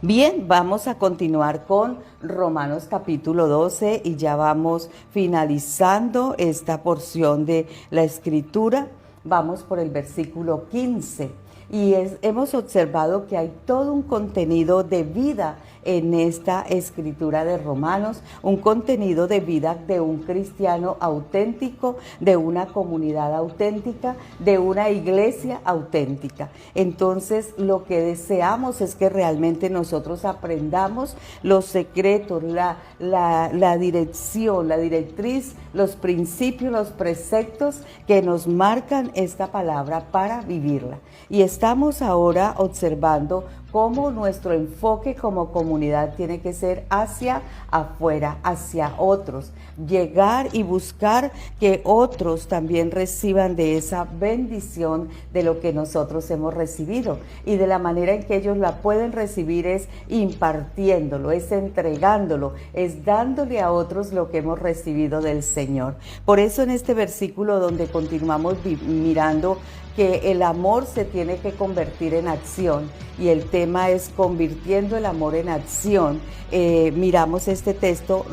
Bien, vamos a continuar con Romanos capítulo 12 y ya vamos finalizando esta porción de la escritura. Vamos por el versículo 15 y hemos observado que hay todo un contenido de vida en esta escritura de Romanos, un contenido de vida de un cristiano auténtico, de una comunidad auténtica, de una iglesia auténtica. Entonces, lo que deseamos es que realmente nosotros aprendamos los secretos, la dirección, la directriz, los principios, los preceptos que nos marcan esta palabra para vivirla. Y estamos ahora observando cómo nuestro enfoque como comunidad tiene que ser hacia afuera, hacia otros. Llegar y buscar que otros también reciban de esa bendición de lo que nosotros hemos recibido. Y de la manera en que ellos la pueden recibir es impartiéndolo, es entregándolo, es dándole a otros lo que hemos recibido del Señor. Por eso en este versículo donde continuamos mirando que el amor se tiene que convertir en acción y el tema es convirtiendo el amor en acción. Miramos este texto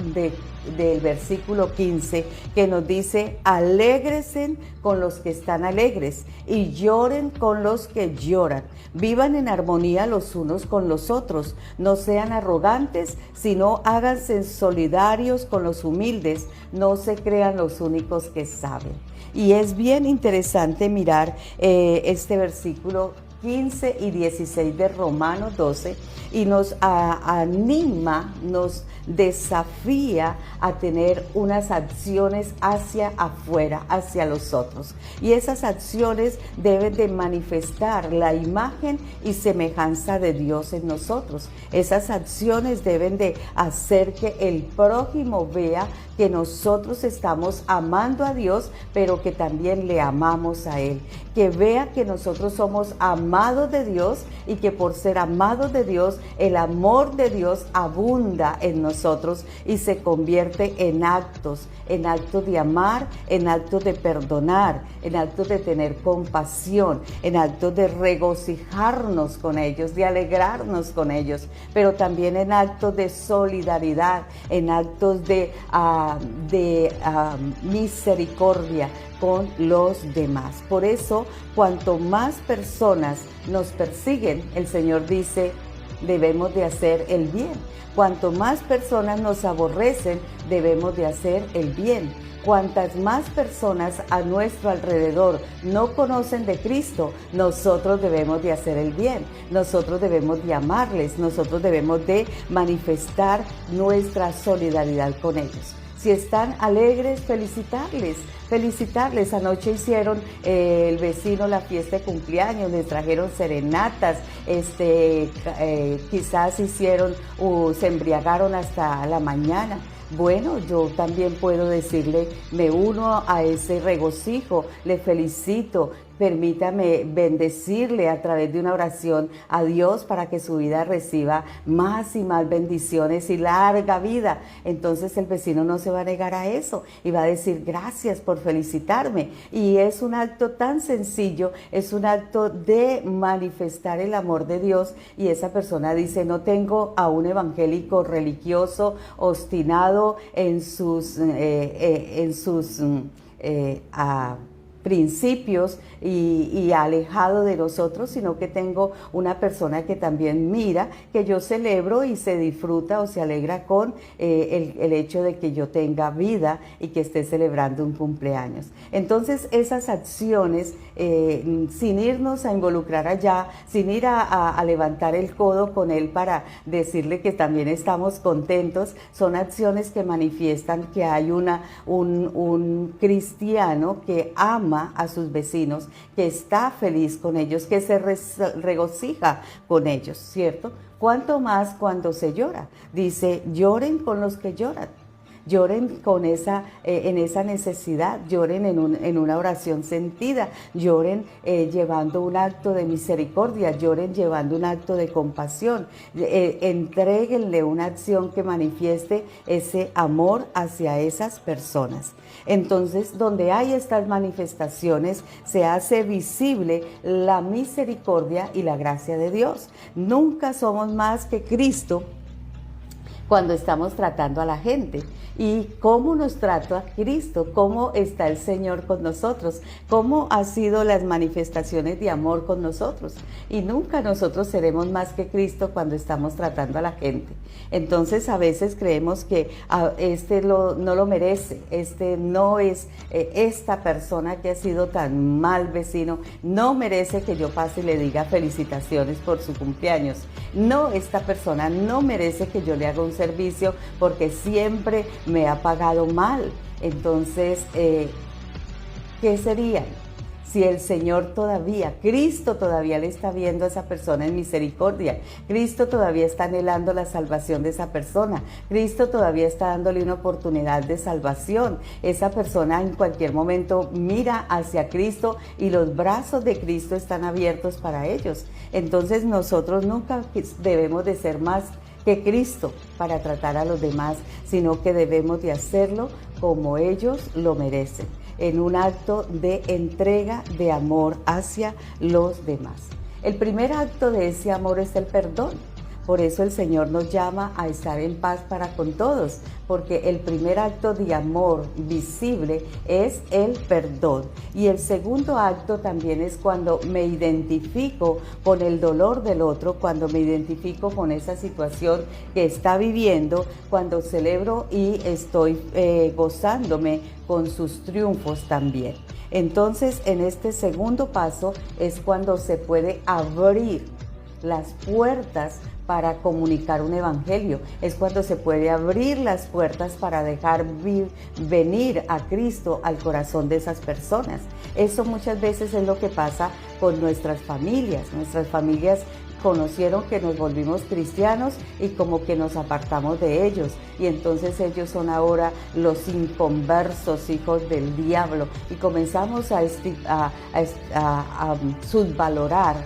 del versículo 15 que nos dice: alégresen con los que están alegres y lloren con los que lloran. Vivan en armonía los unos con los otros. No sean arrogantes, sino háganse solidarios con los humildes. No se crean los únicos que saben. Y es bien interesante mirar este versículo 15 y 16 de Romanos 12 y nos anima, nos desafía a tener unas acciones hacia afuera, hacia los otros. Y esas acciones deben de manifestar la imagen y semejanza de Dios en nosotros. Esas acciones deben de hacer que el prójimo vea que nosotros estamos amando a Dios, pero que también le amamos a Él. Que vea que nosotros somos amados de Dios y que por ser amados de Dios, el amor de Dios abunda en nosotros y se convierte en actos de amar, en actos de perdonar, en actos de tener compasión, en actos de regocijarnos con ellos, de alegrarnos con ellos, pero también en actos de solidaridad, en actos de misericordia con los demás. Por eso, cuanto más personas nos persiguen, el Señor dice, debemos de hacer el bien. Cuanto más personas nos aborrecen, debemos de hacer el bien. Cuantas más personas a nuestro alrededor no conocen de Cristo, nosotros debemos de hacer el bien. Nosotros debemos de amarles, nosotros debemos de manifestar nuestra solidaridad con ellos. Si están alegres, felicitarles. Anoche hicieron el vecino la fiesta de cumpleaños, les trajeron serenatas, quizás se embriagaron hasta la mañana. Bueno, yo también puedo decirle, me uno a ese regocijo, le felicito. Permítame bendecirle a través de una oración a Dios para que su vida reciba más y más bendiciones y larga vida. Entonces el vecino no se va a negar a eso y va a decir gracias por felicitarme. Y es un acto tan sencillo, es un acto de manifestar el amor de Dios. Y esa persona dice, no tengo a un evangélico religioso obstinado en sus principios y alejado de nosotros, sino que tengo una persona que también mira, que yo celebro y se disfruta o se alegra con el hecho de que yo tenga vida y que esté celebrando un cumpleaños. Entonces esas acciones, sin irnos a involucrar allá, sin ir a levantar el codo con él para decirle que también estamos contentos, son acciones que manifiestan que hay un cristiano que ama a sus vecinos, que está feliz con ellos, que se regocija con ellos, ¿cierto? Cuanto más cuando se llora. Dice, lloren con los que lloran. lloren con en esa necesidad, lloren en una oración sentida, lloren llevando un acto de misericordia, lloren llevando un acto de compasión, entréguenle una acción que manifieste ese amor hacia esas personas. Entonces, donde hay estas manifestaciones, se hace visible la misericordia y la gracia de Dios. Nunca somos más que Cristo cuando estamos tratando a la gente. ¿Y cómo nos trata Cristo? ¿Cómo está el Señor con nosotros? ¿Cómo han sido las manifestaciones de amor con nosotros? Y nunca nosotros seremos más que Cristo cuando estamos tratando a la gente. Entonces a veces creemos que no lo merece, no es esta persona que ha sido tan mal vecino, no merece que yo pase y le diga felicitaciones por su cumpleaños. No, esta persona no merece que yo le haga un servicio porque siempre me ha pagado mal. Entonces, ¿qué sería? Si el Señor todavía, Cristo todavía le está viendo a esa persona en misericordia, Cristo todavía está anhelando la salvación de esa persona, Cristo todavía está dándole una oportunidad de salvación. Esa persona en cualquier momento mira hacia Cristo y los brazos de Cristo están abiertos para ellos. Entonces nosotros nunca debemos de ser más que Cristo para tratar a los demás, sino que debemos de hacerlo como ellos lo merecen, en un acto de entrega de amor hacia los demás. El primer acto de ese amor es el perdón. Por eso el Señor nos llama a estar en paz para con todos, porque el primer acto de amor visible es el perdón. Y el segundo acto también es cuando me identifico con el dolor del otro, cuando me identifico con esa situación que está viviendo, cuando celebro y estoy gozándome con sus triunfos también. Entonces, en este segundo paso es cuando se puede abrir las puertas para comunicar un evangelio. Es cuando se puede abrir las puertas para dejar venir a Cristo al corazón de esas personas. Eso muchas veces es lo que pasa con nuestras familias. Nuestras familias conocieron que nos volvimos cristianos y como que nos apartamos de ellos, y entonces ellos son ahora los inconversos hijos del diablo, y comenzamos a subvalorar,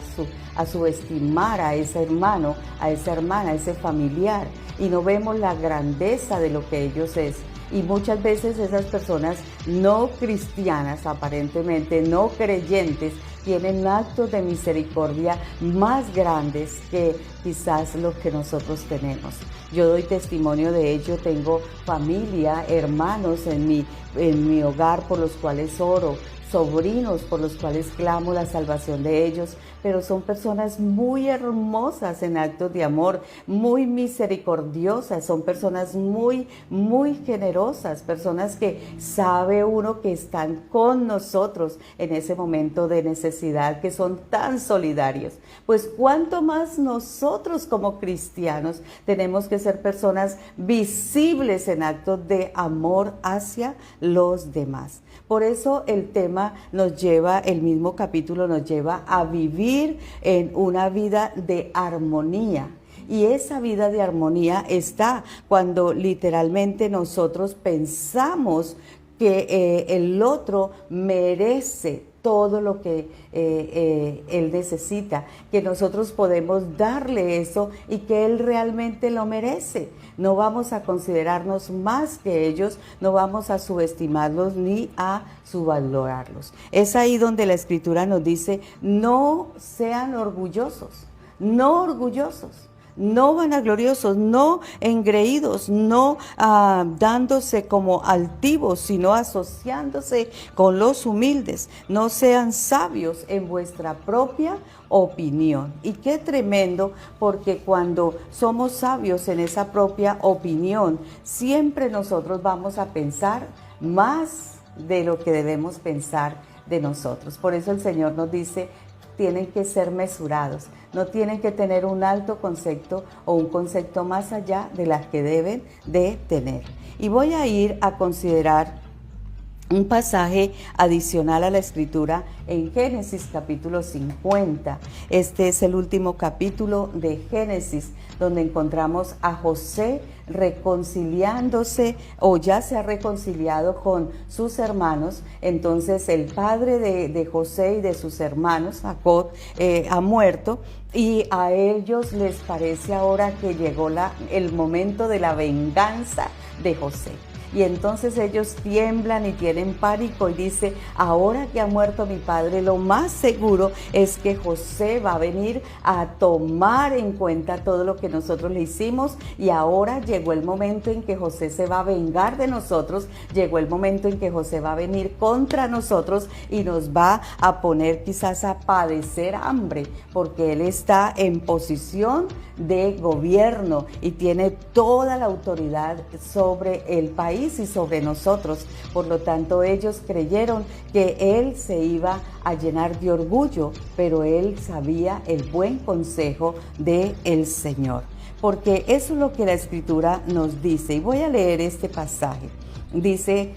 a subestimar a ese hermano, a esa hermana, a ese familiar, y no vemos la grandeza de lo que ellos es. Y muchas veces esas personas no cristianas, aparentemente no creyentes, tienen actos de misericordia más grandes que quizás los que nosotros tenemos. Yo doy testimonio de ello, tengo familia, hermanos en mi hogar por los cuales oro, sobrinos por los cuales clamo la salvación de ellos, pero son personas muy hermosas en actos de amor, muy misericordiosas, son personas muy, muy generosas, personas que sabe uno que están con nosotros en ese momento de necesidad, que son tan solidarios. Pues cuánto más nosotros como cristianos tenemos que ser personas visibles en actos de amor hacia los demás. Por eso el tema el mismo capítulo nos lleva a vivir en una vida de armonía. Y esa vida de armonía está cuando literalmente nosotros pensamos que el otro merece todo lo que él necesita, que nosotros podemos darle eso y que él realmente lo merece. No vamos a considerarnos más que ellos, no vamos a subestimarlos ni a subvalorarlos. Es ahí donde la Escritura nos dice, no sean orgullosos, no orgullosos. No vanagloriosos, no engreídos, no dándose como altivos, sino asociándose con los humildes. No sean sabios en vuestra propia opinión. Y qué tremendo, porque cuando somos sabios en esa propia opinión, siempre nosotros vamos a pensar más de lo que debemos pensar de nosotros. Por eso el Señor nos dice, tienen que ser mesurados, no tienen que tener un alto concepto o un concepto más allá de las que deben de tener. Y voy a ir a considerar un pasaje adicional a la escritura en Génesis capítulo 50. Este es el último capítulo de Génesis, donde encontramos a José reconciliándose, o ya se ha reconciliado con sus hermanos. Entonces el padre de José y de sus hermanos, Jacob, ha muerto, y a ellos les parece ahora que llegó el momento de la venganza de José. Y entonces ellos tiemblan y tienen pánico y dice: ahora que ha muerto mi padre, lo más seguro es que José va a venir a tomar en cuenta todo lo que nosotros le hicimos, y ahora llegó el momento en que José se va a vengar de nosotros, llegó el momento en que José va a venir contra nosotros y nos va a poner quizás a padecer hambre, porque él está en posición de gobierno y tiene toda la autoridad sobre el país y sobre nosotros. Por lo tanto, ellos creyeron que él se iba a llenar de orgullo, pero él sabía el buen consejo del Señor, porque eso es lo que la Escritura nos dice. Y voy a leer este pasaje. Dice: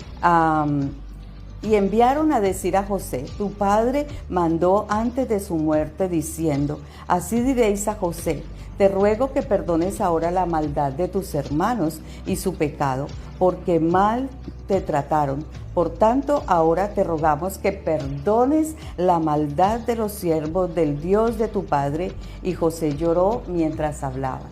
y enviaron a decir a José: tu padre mandó antes de su muerte diciendo, así diréis a José: te ruego que perdones ahora la maldad de tus hermanos y su pecado, porque mal te trataron. Por tanto, ahora te rogamos que perdones la maldad de los siervos del Dios de tu padre. Y José lloró mientras hablaba.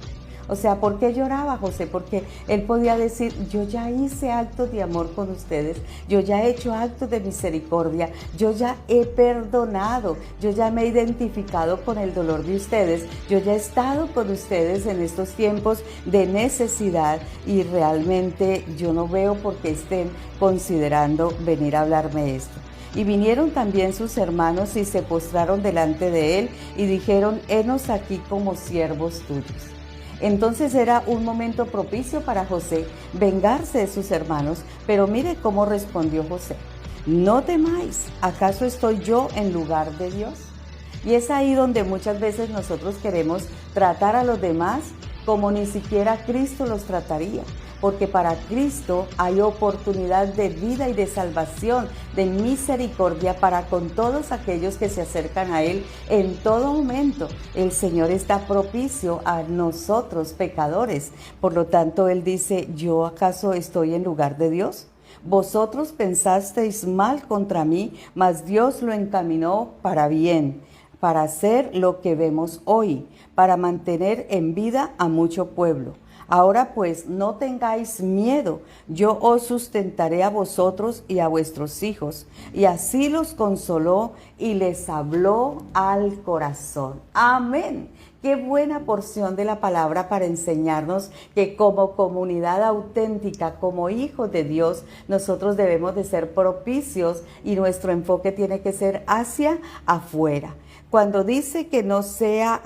O sea, ¿por qué lloraba José? Porque él podía decir: yo ya hice actos de amor con ustedes, yo ya he hecho actos de misericordia, yo ya he perdonado, yo ya me he identificado con el dolor de ustedes, yo ya he estado con ustedes en estos tiempos de necesidad, y realmente yo no veo por qué estén considerando venir a hablarme esto. Y vinieron también sus hermanos y se postraron delante de él y dijeron: henos aquí como siervos tuyos. Entonces era un momento propicio para José vengarse de sus hermanos, pero mire cómo respondió José: no temáis, ¿acaso estoy yo en lugar de Dios? Y es ahí donde muchas veces nosotros queremos tratar a los demás como ni siquiera Cristo los trataría, porque para Cristo hay oportunidad de vida y de salvación, de misericordia para con todos aquellos que se acercan a Él en todo momento. El Señor está propicio a nosotros, pecadores. Por lo tanto, Él dice: ¿yo acaso estoy en lugar de Dios? Vosotros pensasteis mal contra mí, mas Dios lo encaminó para bien, para hacer lo que vemos hoy, para mantener en vida a mucho pueblo. Ahora pues, no tengáis miedo, yo os sustentaré a vosotros y a vuestros hijos. Y así los consoló y les habló al corazón. Amén. Qué buena porción de la palabra para enseñarnos que como comunidad auténtica, como hijos de Dios, nosotros debemos de ser propicios y nuestro enfoque tiene que ser hacia afuera. Cuando dice que no sea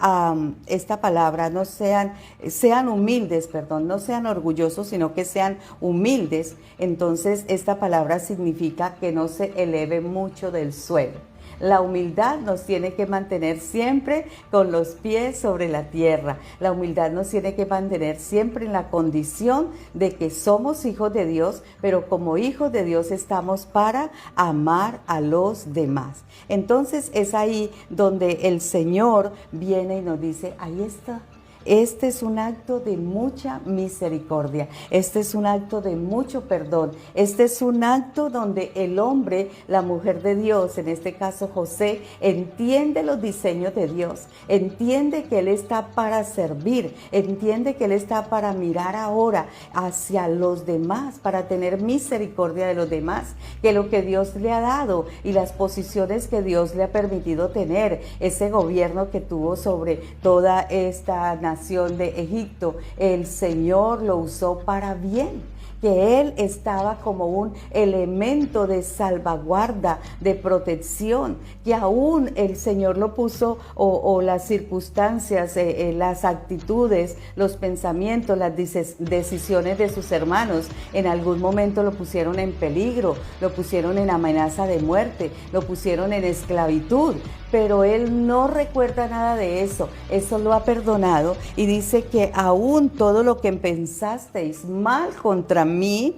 esta palabra, sean humildes, no sean orgullosos, sino que sean humildes, entonces esta palabra significa que no se eleve mucho del suelo. La humildad nos tiene que mantener siempre con los pies sobre la tierra. La humildad nos tiene que mantener siempre en la condición de que somos hijos de Dios, pero como hijos de Dios estamos para amar a los demás. Entonces es ahí donde el Señor viene y nos dice: ahí está. Este es un acto de mucha misericordia, este es un acto de mucho perdón, este es un acto donde el hombre, la mujer de Dios, en este caso José, entiende los diseños de Dios, entiende que Él está para servir, entiende que Él está para mirar ahora hacia los demás, para tener misericordia de los demás, que lo que Dios le ha dado y las posiciones que Dios le ha permitido tener, ese gobierno que tuvo sobre toda esta nación de Egipto, el Señor lo usó para bien, que Él estaba como un elemento de salvaguarda, de protección, que aún el Señor lo puso, o las circunstancias, las actitudes, los pensamientos, las decisiones de sus hermanos, en algún momento lo pusieron en peligro, lo pusieron en amenaza de muerte, lo pusieron en esclavitud, pero Él no recuerda nada de eso, eso lo ha perdonado, y dice que aún todo lo que pensasteis mal contra mí,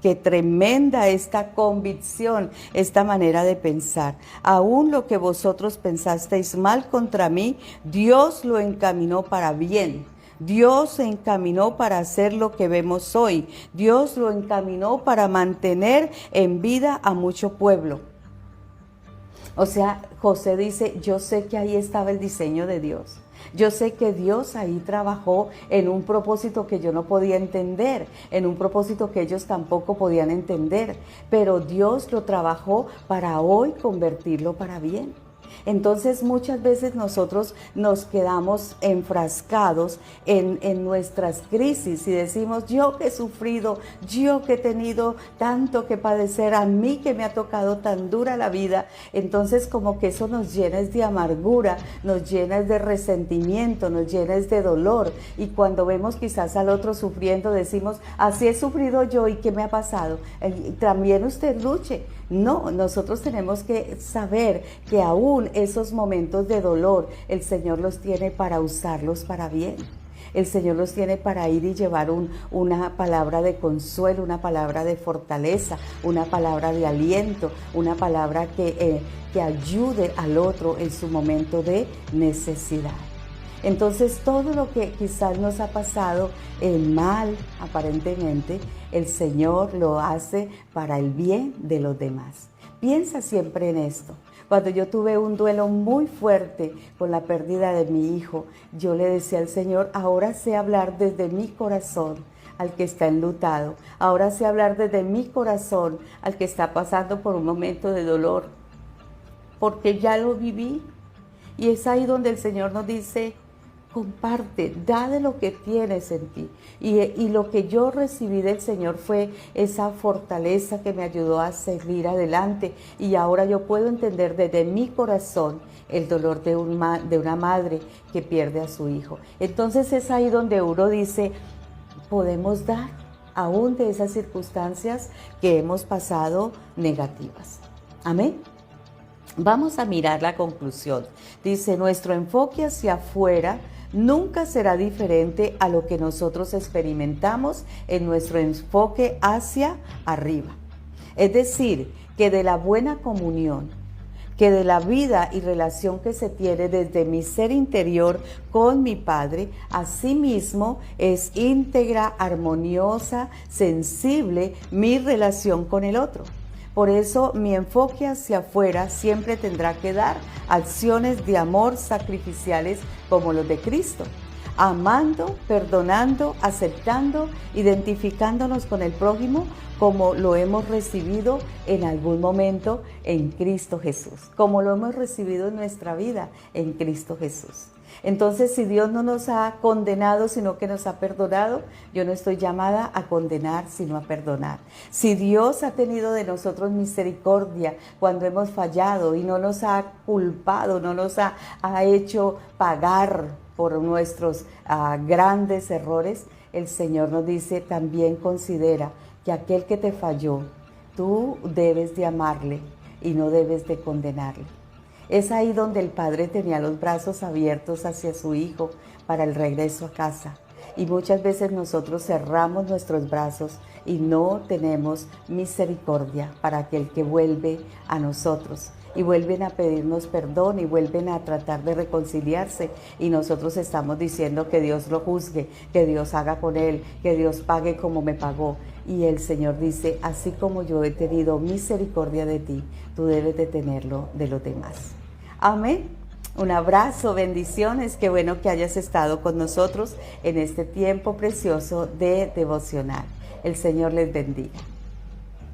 Qué tremenda esta convicción, esta manera de pensar. Aún lo que vosotros pensasteis mal contra mí, Dios lo encaminó para bien. Dios se encaminó para hacer lo que vemos hoy. Dios lo encaminó para mantener en vida a mucho pueblo. O sea, José dice, yo sé que ahí estaba el diseño de Dios. Yo sé que Dios ahí trabajó en un propósito que yo no podía entender, en un propósito que ellos tampoco podían entender, pero Dios lo trabajó para hoy convertirlo para bien. Entonces muchas veces nosotros nos quedamos enfrascados en nuestras crisis y decimos, yo que he sufrido, yo que he tenido tanto que padecer, a mí que me ha tocado tan dura la vida. Entonces como que eso nos llena de amargura, nos llena de resentimiento, nos llena de dolor. Y cuando vemos quizás al otro sufriendo, decimos, así he sufrido yo, ¿y qué me ha pasado? También usted luche. No, nosotros tenemos que saber que aún esos momentos de dolor, el Señor los tiene para usarlos para bien. El Señor los tiene para ir y llevar una palabra de consuelo, una palabra de fortaleza, una palabra de aliento, una palabra que ayude al otro en su momento de necesidad. Entonces todo lo que quizás nos ha pasado mal aparentemente, el Señor lo hace para el bien de los demás. Piensa siempre en esto. Cuando yo tuve un duelo muy fuerte con la pérdida de mi hijo, yo le decía al Señor, ahora sé hablar desde mi corazón al que está enlutado. Ahora sé hablar desde mi corazón al que está pasando por un momento de dolor, porque ya lo viví. Y es ahí donde el Señor nos dice, comparte, da de lo que tienes en ti. Y lo que yo recibí del Señor fue esa fortaleza que me ayudó a seguir adelante. Y ahora yo puedo entender desde mi corazón el dolor de una madre que pierde a su hijo. Entonces es ahí donde uno dice, podemos dar aún de esas circunstancias que hemos pasado negativas. Amén. Vamos a mirar la conclusión. Dice, nuestro enfoque hacia afuera nunca será diferente a lo que nosotros experimentamos en nuestro enfoque hacia arriba. Es decir, que de la buena comunión, que de la vida y relación que se tiene desde mi ser interior con mi Padre, asimismo es íntegra, armoniosa, sensible mi relación con el otro. Por eso mi enfoque hacia afuera siempre tendrá que dar acciones de amor sacrificiales como los de Cristo, amando, perdonando, aceptando, identificándonos con el prójimo como lo hemos recibido en algún momento en Cristo Jesús, como lo hemos recibido en nuestra vida en Cristo Jesús. Entonces, si Dios no nos ha condenado, sino que nos ha perdonado, yo no estoy llamada a condenar, sino a perdonar. Si Dios ha tenido de nosotros misericordia cuando hemos fallado y no nos ha culpado, no nos ha hecho pagar por nuestros grandes errores, el Señor nos dice, también considera que aquel que te falló, tú debes de amarle y no debes de condenarle. Es ahí donde el Padre tenía los brazos abiertos hacia su Hijo para el regreso a casa. Y muchas veces nosotros cerramos nuestros brazos y no tenemos misericordia para aquel que vuelve a nosotros. Y vuelven a pedirnos perdón y vuelven a tratar de reconciliarse. Y nosotros estamos diciendo que Dios lo juzgue, que Dios haga con él, que Dios pague como me pagó. Y el Señor dice, así como yo he tenido misericordia de ti, tú debes de tenerlo de los demás. Amén. Un abrazo, bendiciones. Qué bueno que hayas estado con nosotros en este tiempo precioso de devocional. El Señor les bendiga.